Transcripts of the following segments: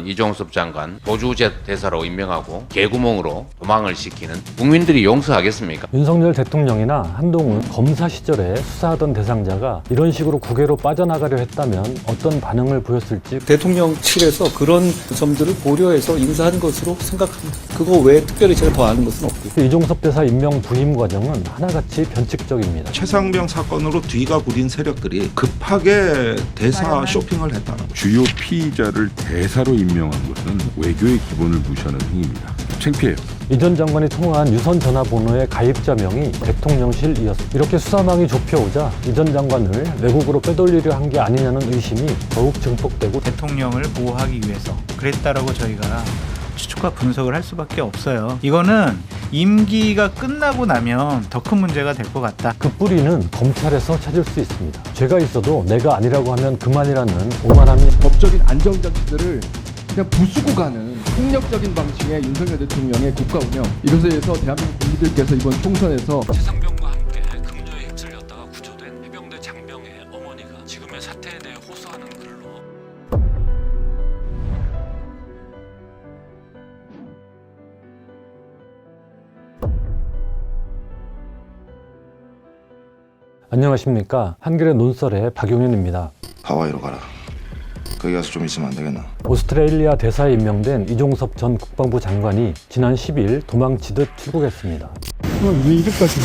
이종섭 장관 도주제 대사로 임명하고 개구멍으로 도망을 시키는 국민들이 용서하겠습니까? 윤석열 대통령이나 한동훈 검사 시절에 수사하던 대상자가 이런 식으로 국외로 빠져나가려 했다면 어떤 반응을 보였을지 대통령실에서 그런 점들을 고려해서 인사한 것으로 생각합니다. 그거 외에 특별히 제가 더 아는 것은 없고요. 이종섭 대사 임명 부임 과정은 하나같이 변칙적입니다. 최상병 사건으로 뒤가 구린 세력들이 급하게 대사 쇼핑을 했다는 거죠. 주요 피의자를 대사로 임명한 것은 외교의 기본을 무시하는 행위입니다. 창피해요. 이 전 장관이 통화한 유선 전화번호의 가입자명이 대통령실이었습니다. 이렇게 수사망이 좁혀오자 이 전 장관을 외국으로 빼돌리려 한 게 아니냐는 의심이 더욱 증폭되고 대통령을 보호하기 위해서 그랬다라고 저희가 추측과 분석을 할 수밖에 없어요. 이거는 임기가 끝나고 나면 더 큰 문제가 될 것 같다. 그 뿌리는 검찰에서 찾을 수 있습니다. 죄가 있어도 내가 아니라고 하면 그만이라는 오만함이 법적인 안정장치들을 그냥 부수고 가는 폭력적인 방식의 윤석열 대통령의 국가 운영, 이것에 대해서 대한민국 국민들께서 이번 총선에서 최상병과 함께 금조에 휩쓸렸다가 구조된 해병대 장병의 어머니가 지금의 사태에 대해 호소하는 글로 안녕하십니까. 한겨레 논설의 박용현입니다. 하와이로 가라. 거기 가서 좀 있으면 안 되겠나? 오스트레일리아 대사에 임명된 이종섭 전 국방부 장관이 지난 10일 도망치듯 출국했습니다. 왜 이렇게까지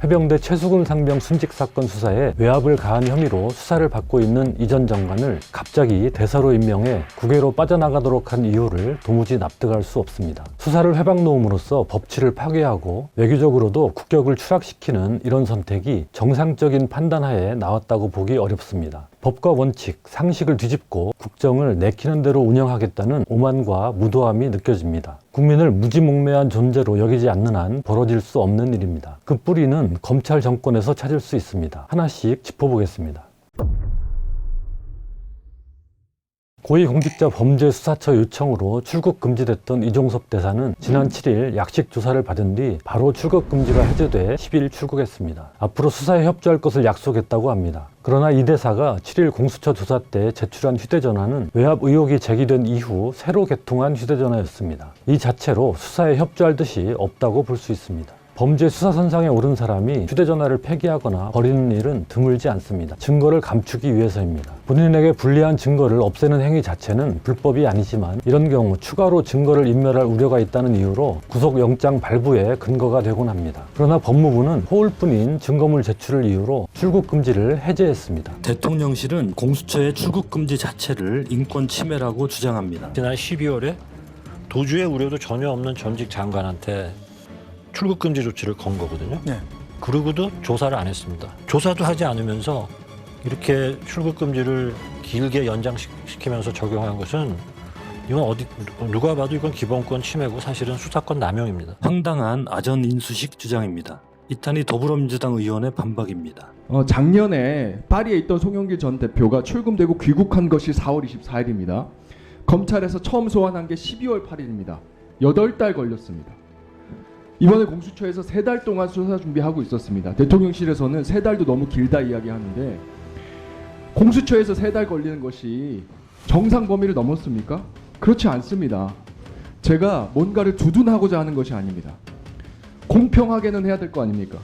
해병대 최수근 상병 순직 사건 수사에 외압을 가한 혐의로 수사를 받고 있는 이 전 장관을 갑자기 대사로 임명해 국외로 빠져나가도록 한 이유를 도무지 납득할 수 없습니다. 수사를 회방놓음으로써 법치를 파괴하고 외교적으로도 국격을 추락시키는 이런 선택이 정상적인 판단하에 나왔다고 보기 어렵습니다. 법과 원칙, 상식을 뒤집고 국정을 내키는 대로 운영하겠다는 오만과 무도함이 느껴집니다. 국민을 무지몽매한 존재로 여기지 않는 한 벌어질 수 없는 일입니다. 그 뿌리는 검찰 정권에서 찾을 수 있습니다. 하나씩 짚어보겠습니다. 고위공직자 범죄수사처 요청으로 출국 금지됐던 이종섭 대사는 지난 7일 약식 조사를 받은 뒤 바로 출국 금지가 해제돼 10일 출국했습니다. 앞으로 수사에 협조할 것을 약속했다고 합니다. 그러나 이 대사가 7일 공수처 조사 때 제출한 휴대전화는 외압 의혹이 제기된 이후 새로 개통한 휴대전화였습니다. 이 자체로 수사에 협조할 듯이 없다고 볼 수 있습니다. 범죄 수사선상에 오른 사람이 휴대전화를 폐기하거나 버리는 일은 드물지 않습니다. 증거를 감추기 위해서입니다. 본인에게 불리한 증거를 없애는 행위 자체는 불법이 아니지만 이런 경우 추가로 증거를 인멸할 우려가 있다는 이유로 구속영장 발부에 근거가 되곤 합니다. 그러나 법무부는 호울뿐인 증거물 제출을 이유로 출국 금지를 해제했습니다. 대통령실은 공수처의 출국 금지 자체를 인권 침해라고 주장합니다. 지난 12월에 도주의 우려도 전혀 없는 전직 장관한테 출국 금지 조치를 건 거거든요. 네. 그러고도 조사를 안 했습니다. 조사도 하지 않으면서 이렇게 출국 금지를 길게 연장시키면서 적용한 것은 이건 누가 봐도 이건 기본권 침해고 사실은 수사권 남용입니다. 황당한 아전 인수식 주장입니다. 이탄이 더불어민주당 의원의 반박입니다. 작년에 파리에 있던 송영길 전 대표가 출금되고 귀국한 것이 4월 24일입니다. 검찰에서 처음 소환한 게 12월 8일입니다. 8달 걸렸습니다. 이번에 공수처에서 3달 동안 수사 준비하고 있었습니다. 대통령실에서는 3달도 너무 길다 이야기하는데 공수처에서 3달 걸리는 것이 정상 범위를 넘었습니까? 그렇지 않습니다. 제가 뭔가를 두둔하고자 하는 것이 아닙니다. 공평하게는 해야 될 거 아닙니까?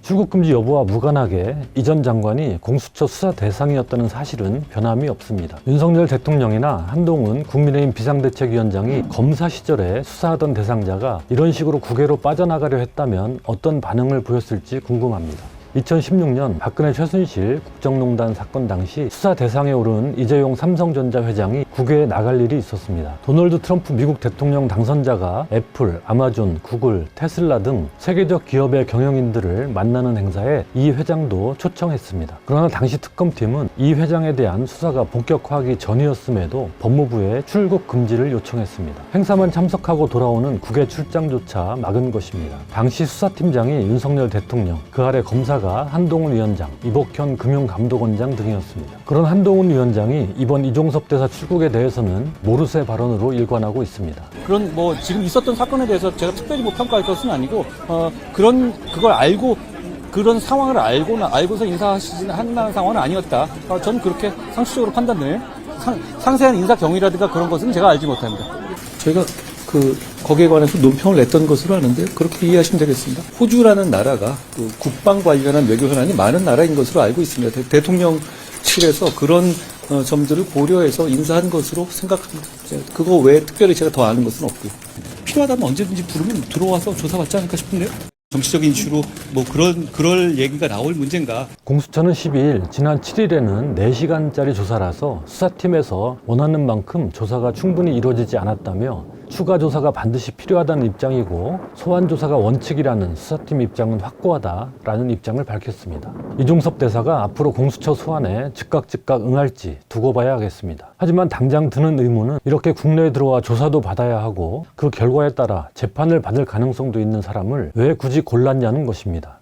출국 금지 여부와 무관하게 이 전 장관이 공수처 수사 대상이었다는 사실은 변함이 없습니다. 윤석열 대통령이나 한동훈 국민의힘 비상대책위원장이 검사 시절에 수사하던 대상자가 이런 식으로 국외로 빠져나가려 했다면 어떤 반응을 보였을지 궁금합니다. 2016년 박근혜 최순실 국정농단 사건 당시 수사 대상에 오른 이재용 삼성전자 회장이 국외에 나갈 일이 있었습니다. 도널드 트럼프 미국 대통령 당선자가 애플, 아마존, 구글, 테슬라 등 세계적 기업의 경영인들을 만나는 행사에 이 회장도 초청했습니다. 그러나 당시 특검팀은 이 회장에 대한 수사가 본격화하기 전이었음에도 법무부에 출국 금지를 요청했습니다. 행사만 참석하고 돌아오는 국외 출장조차 막은 것입니다. 당시 수사팀장이 윤석열 대통령, 그 아래 검사가 한동훈 위원장, 이복현 금융감독원장 등이었습니다. 그런 한동훈 위원장이 이번 이종섭 대사 출국에 대해서는 모르쇠 발언으로 일관하고 있습니다. 그런 지금 있었던 사건에 대해서 제가 특별히 평가할 것은 아니고 그걸 알고 그런 상황을 알고서 인사하시는 상황은 아니었다. 저는 그렇게 상식적으로 판단을 상세한 인사 경위라든가 그런 것은 제가 알지 못합니다. 제가 거기에 관해서 논평을 냈던 것으로 아는데 그렇게 이해하시면 되겠습니다. 호주라는 나라가 국방 관련한 외교 현안이 많은 나라인 것으로 알고 있습니다. 대통령실에서 그런 점들을 고려해서 인사한 것으로 생각합니다. 그거 외에 특별히 제가 더 아는 것은 없고요. 필요하다면 언제든지 부르면 들어와서 조사받지 않을까 싶은데요. 정치적인 이슈로 그럴 얘기가 나올 문제인가. 공수처는 12일 지난 7일에는 4시간짜리 조사라서 수사팀에서 원하는 만큼 조사가 충분히 이루어지지 않았다며 추가 조사가 반드시 필요하다는 입장이고 소환 조사가 원칙이라는 수사팀 입장은 확고하다라는 입장을 밝혔습니다. 이종섭 대사가 앞으로 공수처 소환에 즉각 응할지 두고 봐야 하겠습니다. 하지만 당장 드는 의문은 이렇게 국내에 들어와 조사도 받아야 하고 그 결과에 따라 재판을 받을 가능성도 있는 사람을 왜 굳이 골랐냐는 것입니다.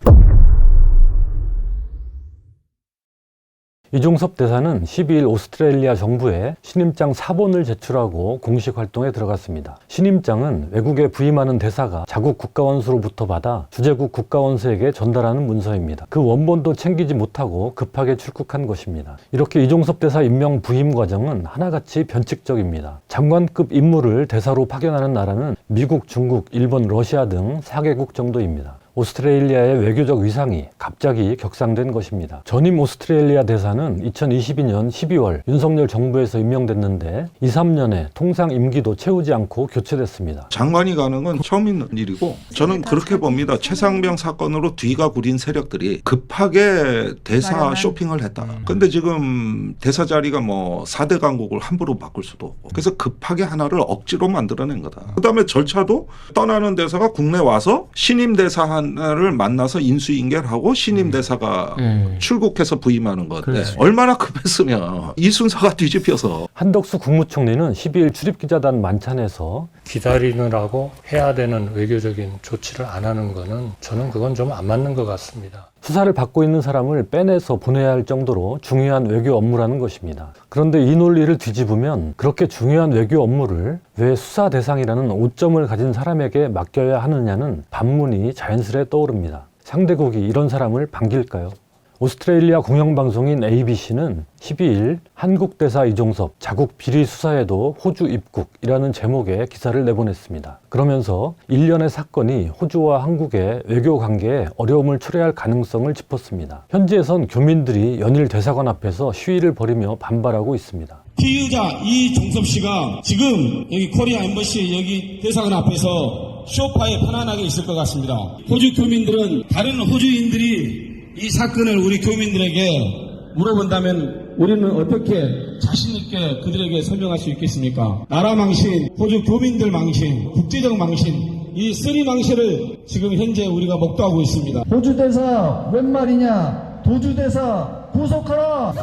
이종섭 대사는 12일 오스트레일리아 정부에 신임장 4본을 제출하고 공식 활동에 들어갔습니다. 신임장은 외국에 부임하는 대사가 자국 국가원수로부터 받아 주재국 국가원수에게 전달하는 문서입니다. 그 원본도 챙기지 못하고 급하게 출국한 것입니다. 이렇게 이종섭 대사 임명 부임 과정은 하나같이 변칙적입니다. 장관급 인물을 대사로 파견하는 나라는 미국, 중국, 일본, 러시아 등 4개국 정도입니다. 오스트레일리아의 외교적 위상이 갑자기 격상된 것입니다. 전임 오스트레일리아 대사는 2022년 12월 윤석열 정부에서 임명됐는데 2, 3년에 통상 임기도 채우지 않고 교체됐습니다. 장관이 가는 건 처음 있는 일이고 저는 그렇게 봅니다. 최상병 사건으로 뒤가 구린 세력들이 급하게 대사 쇼핑을 했다. 근데 지금 대사 자리가 뭐 4대 강국을 함부로 바꿀 수도 없고 그래서 급하게 하나를 억지로 만들어낸 거다. 그다음에 절차도 떠나는 대사가 국내 와서 신임 대사 를 만나서 인수인결하고 신임 대사가 출국해서 부임하는 건데 그렇지. 얼마나 급했으면 이 순서가 뒤집혀서. 한덕수 국무총리는 12일 출입기자단 만찬에서 기다리느라고 해야 되는 외교적인 조치를 안 하는 거는 저는 그건 좀 안 맞는 것 같습니다. 수사를 받고 있는 사람을 빼내서 보내야 할 정도로 중요한 외교 업무라는 것입니다. 그런데 이 논리를 뒤집으면 그렇게 중요한 외교 업무를 왜 수사 대상이라는 오점을 가진 사람에게 맡겨야 하느냐는 반문이 자연스레 떠오릅니다. 상대국이 이런 사람을 반길까요? 오스트레일리아 공영방송인 ABC는 12일 한국 대사 이종섭 자국 비리 수사에도 호주 입국이라는 제목의 기사를 내보냈습니다. 그러면서 일련의 사건이 호주와 한국의 외교 관계에 어려움을 초래할 가능성을 짚었습니다. 현지에선 교민들이 연일 대사관 앞에서 시위를 벌이며 반발하고 있습니다. 피의자 이종섭 씨가 지금 여기 코리아 엠버시 여기 대사관 앞에서 소파에 편안하게 있을 것 같습니다. 호주 교민들은 다른 호주인들이 이 사건을 우리 교민들에게 물어본다면 우리는 어떻게 자신있게 그들에게 설명할 수 있겠습니까? 나라 망신, 호주 교민들 망신, 국제적 망신, 이 쓰리 망신을 지금 현재 우리가 목도하고 있습니다. 호주 대사 웬 말이냐? 도주 대사 구속하라!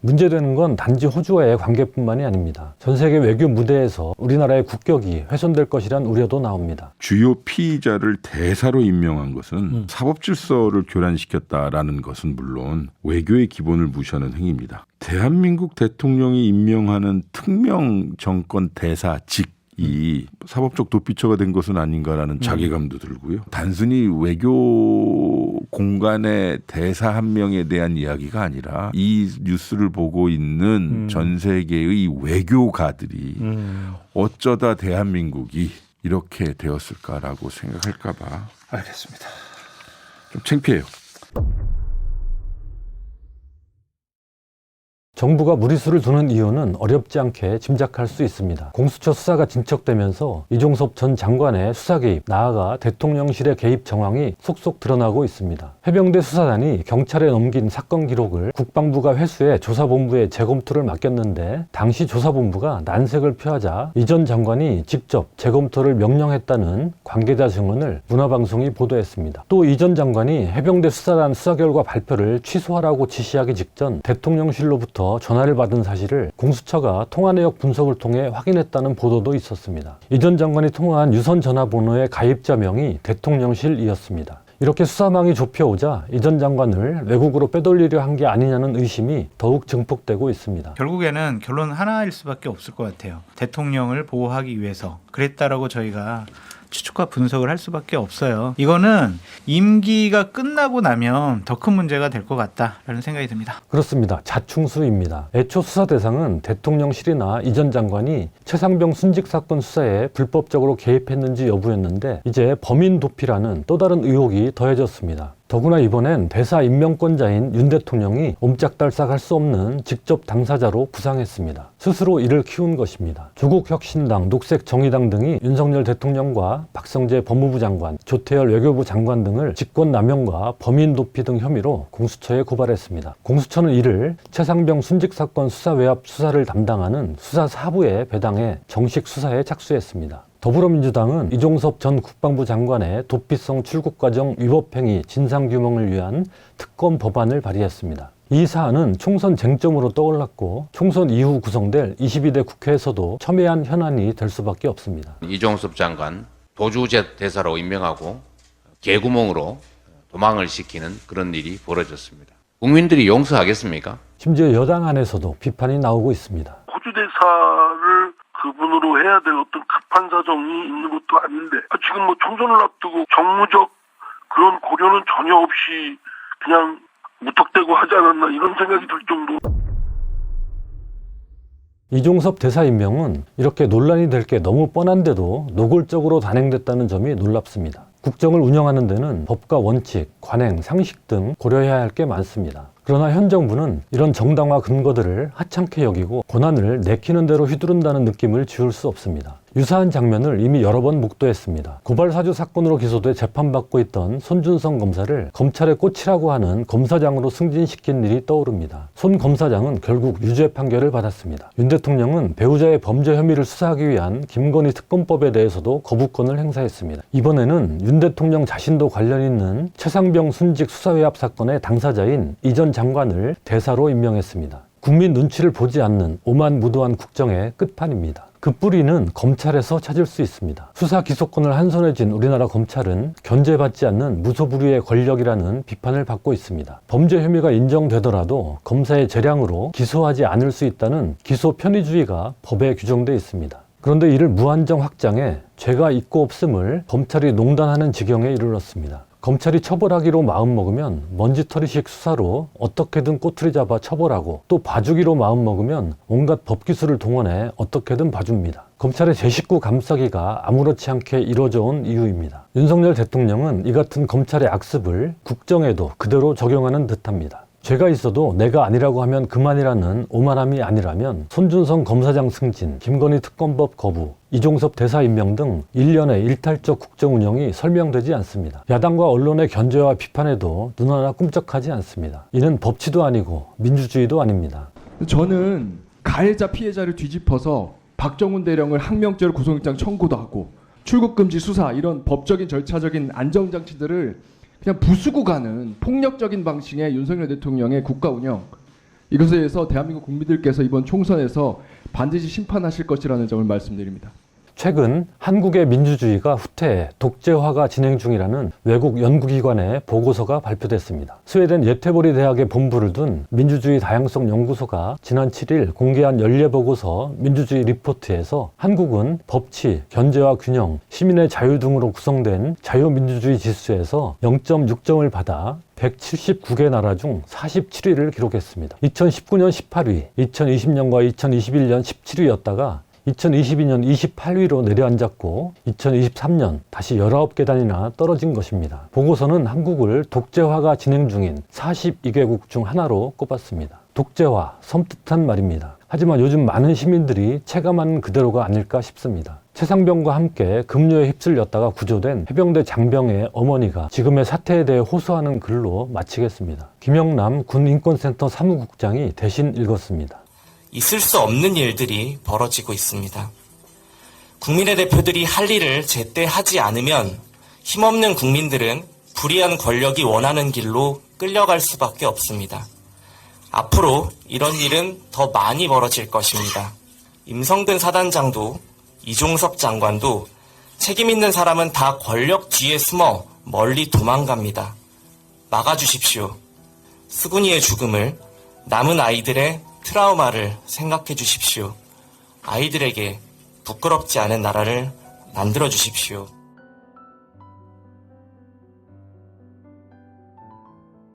문제되는 건 단지 호주와의 관계뿐만이 아닙니다. 전 세계 외교 무대에서 우리나라의 국격이 훼손될 것이란 우려도 나옵니다. 주요 피의자를 대사로 임명한 것은 사법질서를 교란시켰다라는 것은 물론 외교의 기본을 무시하는 행위입니다. 대한민국 대통령이 임명하는 특명 정권 대사직 이 사법적 도피처가 된 것은 아닌가라는 자괴감도 들고요. 단순히 외교 공간의 대사 한 명에 대한 이야기가 아니라 이 뉴스를 보고 있는 전 세계의 외교가들이 어쩌다 대한민국이 이렇게 되었을까라고 생각할까 봐 알겠습니다. 좀 창피해요. 정부가 무리수를 두는 이유는 어렵지 않게 짐작할 수 있습니다. 공수처 수사가 진척되면서 이종섭 전 장관의 수사 개입, 나아가 대통령실의 개입 정황이 속속 드러나고 있습니다. 해병대 수사단이 경찰에 넘긴 사건 기록을 국방부가 회수해 조사본부에 재검토를 맡겼는데 당시 조사본부가 난색을 표하자 이 전 장관이 직접 재검토를 명령했다는 관계자 증언을 문화방송이 보도했습니다. 또 이 전 장관이 해병대 수사단 수사 결과 발표를 취소하라고 지시하기 직전 대통령실로부터 전화를 받은 사실을 공수처가 통화 내역 분석을 통해 확인했다는 보도도 있었습니다. 이 전 장관이 통화한 유선 전화번호의 가입자명이 대통령실이었습니다. 이렇게 수사망이 좁혀오자 이 전 장관을 외국으로 빼돌리려 한 게 아니냐는 의심이 더욱 증폭되고 있습니다. 결국에는 결론 하나일 수밖에 없을 것 같아요. 대통령을 보호하기 위해서 그랬다라고 저희가 추측과 분석을 할 수밖에 없어요. 이거는 임기가 끝나고 나면 더 큰 문제가 될 것 같다라는 생각이 듭니다. 그렇습니다. 자충수입니다. 애초 수사 대상은 대통령실이나 이 전 장관이 최상병 순직 사건 수사에 불법적으로 개입했는지 여부였는데 이제 범인 도피라는 또 다른 의혹이 더해졌습니다. 더구나 이번엔 대사 임명권자인 윤 대통령이 옴짝달싹할 수 없는 직접 당사자로 부상했습니다. 스스로 이를 키운 것입니다. 조국혁신당, 녹색정의당 등이 윤석열 대통령과 박성재 법무부 장관, 조태열 외교부 장관 등을 직권남용과 범인 도피 등 혐의로 공수처에 고발했습니다. 공수처는 이를 최상병 순직 사건 수사 외압 수사를 담당하는 수사사부에 배당해 정식 수사에 착수했습니다. 더불어민주당은 이종섭 전 국방부 장관의 도피성 출국 과정 위법행위 진상규명을 위한 특검 법안을 발의했습니다. 이 사안은 총선 쟁점으로 떠올랐고 총선 이후 구성될 22대 국회에서도 첨예한 현안이 될 수밖에 없습니다. 이종섭 장관 도주제 대사로 임명하고 개구멍으로 도망을 시키는 그런 일이 벌어졌습니다. 국민들이 용서하겠습니까? 심지어 여당 안에서도 비판이 나오고 있습니다. 호주대사를 그분으로 해야 될 어떤 급한 사정이 있는 것도 아닌데 지금 뭐 총선을 앞두고 정무적 그런 고려는 전혀 없이 그냥 무턱대고 하지 않았나 이런 생각이 들 정도. 이종섭 대사 임명은 이렇게 논란이 될 게 너무 뻔한데도 노골적으로 단행됐다는 점이 놀랍습니다. 국정을 운영하는 데는 법과 원칙, 관행, 상식 등 고려해야 할 게 많습니다. 그러나 현 정부는 이런 정당화 근거들을 하찮게 여기고 고난을 내키는 대로 휘두른다는 느낌을 지울 수 없습니다. 유사한 장면을 이미 여러 번 목도했습니다. 고발사주 사건으로 기소돼 재판받고 있던 손준성 검사를 검찰의 꽃이라고 하는 검사장으로 승진시킨 일이 떠오릅니다. 손 검사장은 결국 유죄 판결을 받았습니다. 윤 대통령은 배우자의 범죄 혐의를 수사하기 위한 김건희 특검법에 대해서도 거부권을 행사했습니다. 이번에는 윤 대통령 자신도 관련 있는 최상병 순직 수사외압 사건의 당사자인 이 전 장관을 대사로 임명했습니다. 국민 눈치를 보지 않는 오만무도한 국정의 끝판입니다. 그 뿌리는 검찰에서 찾을 수 있습니다. 수사 기소권을 한 손에 쥔 우리나라 검찰은 견제받지 않는 무소불위의 권력이라는 비판을 받고 있습니다. 범죄 혐의가 인정되더라도 검사의 재량으로 기소하지 않을 수 있다는 기소 편의주의가 법에 규정돼 있습니다. 그런데 이를 무한정 확장해 죄가 있고 없음을 검찰이 농단하는 지경에 이르렀습니다. 검찰이 처벌하기로 마음먹으면 먼지털이식 수사로 어떻게든 꼬투리 잡아 처벌하고 또 봐주기로 마음먹으면 온갖 법기술을 동원해 어떻게든 봐줍니다. 검찰의 제 식구 감싸기가 아무렇지 않게 이루어져 온 이유입니다. 윤석열 대통령은 이 같은 검찰의 악습을 국정에도 그대로 적용하는 듯합니다. 죄가 있어도 내가 아니라고 하면 그만이라는 오만함이 아니라면 손준성 검사장 승진, 김건희 특검법 거부, 이종섭 대사 임명 등 일련의 일탈적 국정 운영이 설명되지 않습니다. 야당과 언론의 견제와 비판에도 눈 하나 꿈쩍하지 않습니다. 이는 법치도 아니고 민주주의도 아닙니다. 저는 가해자 피해자를 뒤집어서 박정훈 대령을 항명죄로 구속영장 청구도 하고 출국금지 수사 이런 법적인 절차적인 안정장치들을 그냥 부수고 가는 폭력적인 방식의 윤석열 대통령의 국가 운영, 이것에 대해서 대한민국 국민들께서 이번 총선에서 반드시 심판하실 것이라는 점을 말씀드립니다. 최근 한국의 민주주의가 후퇴해 독재화가 진행 중이라는 외국 연구기관의 보고서가 발표됐습니다. 스웨덴 예테보리 대학의 본부를 둔 민주주의 다양성 연구소가 지난 7일 공개한 연례보고서 민주주의 리포트에서 한국은 법치, 견제와 균형, 시민의 자유 등으로 구성된 자유민주주의 지수에서 0.6점을 받아 179개 나라 중 47위를 기록했습니다. 2019년 18위, 2020년과 2021년 17위였다가 2022년 28위로 내려앉았고 2023년 다시 19계단이나 떨어진 것입니다. 보고서는 한국을 독재화가 진행 중인 42개국 중 하나로 꼽았습니다. 독재화, 섬뜩한 말입니다. 하지만 요즘 많은 시민들이 체감하는 그대로가 아닐까 싶습니다. 최상병과 함께 급료에 휩쓸렸다가 구조된 해병대 장병의 어머니가 지금의 사태에 대해 호소하는 글로 마치겠습니다. 김영남 군인권센터 사무국장이 대신 읽었습니다. 있을 수 없는 일들이 벌어지고 있습니다. 국민의 대표들이 할 일을 제때 하지 않으면 힘없는 국민들은 불의한 권력이 원하는 길로 끌려갈 수밖에 없습니다. 앞으로 이런 일은 더 많이 벌어질 것입니다. 임성근 사단장도 이종섭 장관도 책임 있는 사람은 다 권력 뒤에 숨어 멀리 도망갑니다. 막아주십시오. 수근이의 죽음을 남은 아이들의 트라우마를 생각해 주십시오. 아이들에게 부끄럽지 않은 나라를 만들어 주십시오.